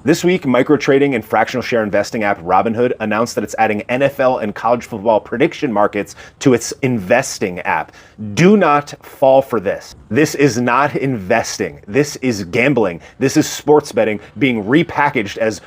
This week, micro-trading and fractional share investing app Robinhood announced that it's adding NFL and college football prediction markets to its investing app. Do not fall for this. This is not investing. This is gambling. This is sports betting being repackaged as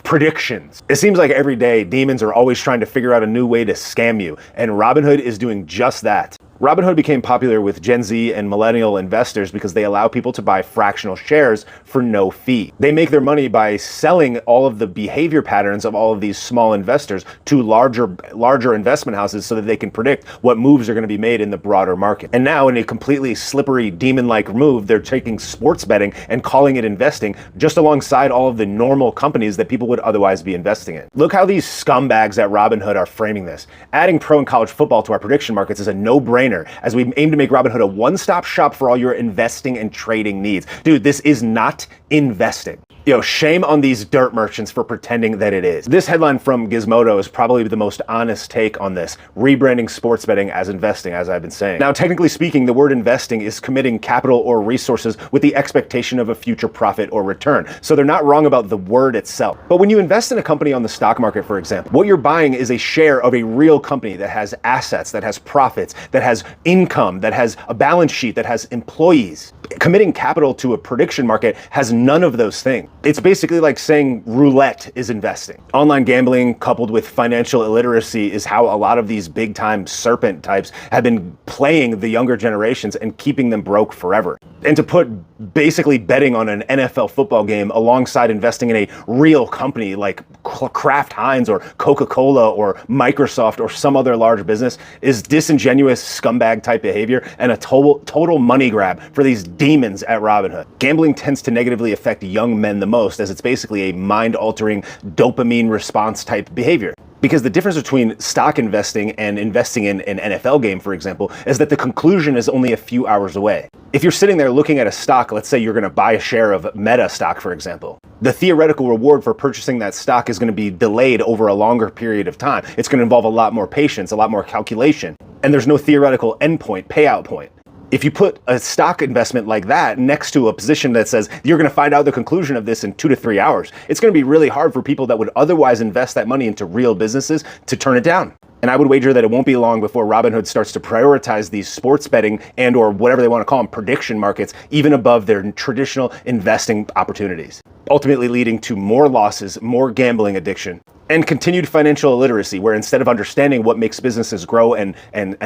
predictions. It seems like every day demons are always trying to figure out a new way to scam you, and Robinhood is doing just that. Robinhood became popular with Gen Z and millennial investors because they allow people to buy fractional shares for no fee. They make their money by selling all of the behavior patterns of all of these small investors to larger investment houses so that they can predict what moves are going to be made in the broader market. And now, in a completely slippery demon-like move, they're taking sports betting and calling it investing just alongside all of the normal companies that people would otherwise be investing in. Look how these scumbags at Robinhood are framing this. Adding pro and college football to our prediction markets is a no-brainer, as we aim to make Robinhood a one-stop shop for all your investing and trading needs. Dude, this is not investing. Yo, shame on these dirt merchants for pretending that it is. This headline from Gizmodo is probably the most honest take on this, rebranding sports betting as investing, as I've been saying. Now, technically speaking, the word investing is committing capital or resources with the expectation of a future profit or return. So they're not wrong about the word itself. But when you invest in a company on the stock market, for example, what you're buying is a share of a real company that has assets, that has profits, that has income, that has a balance sheet, that has employees. Committing capital to a prediction market has none of those things. It's basically like saying roulette is investing. Online gambling coupled with financial illiteracy is how a lot of these big time serpent types have been playing the younger generations and keeping them broke forever. And to put basically betting on an NFL football game alongside investing in a real company like Kraft Heinz or Coca-Cola or Microsoft or some other large business is disingenuous scumbag type behavior and a total money grab for these demons at Robinhood. Gambling tends to negatively affect young men the most, as it's basically a mind-altering dopamine response type behavior. Because the difference between stock investing and investing in an NFL game, for example, is that the conclusion is only a few hours away. If you're sitting there looking at a stock, let's say you're going to buy a share of Meta stock, for example, the theoretical reward for purchasing that stock is going to be delayed over a longer period of time. It's going to involve a lot more patience, a lot more calculation, and there's no theoretical endpoint, payout point. If you put a stock investment like that next to a position that says you're going to find out the conclusion of this in 2 to 3 hours, it's going to be really hard for people that would otherwise invest that money into real businesses to turn it down. And I would wager that it won't be long before Robinhood starts to prioritize these sports betting and or whatever they want to call them prediction markets even above their traditional investing opportunities, ultimately leading to more losses, more gambling addiction, and continued financial illiteracy, where instead of understanding what makes businesses grow and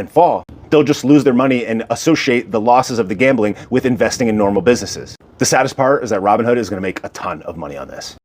fall, they'll just lose their money and associate the losses of the gambling with investing in normal businesses. The saddest part is that Robinhood is going to make a ton of money on this.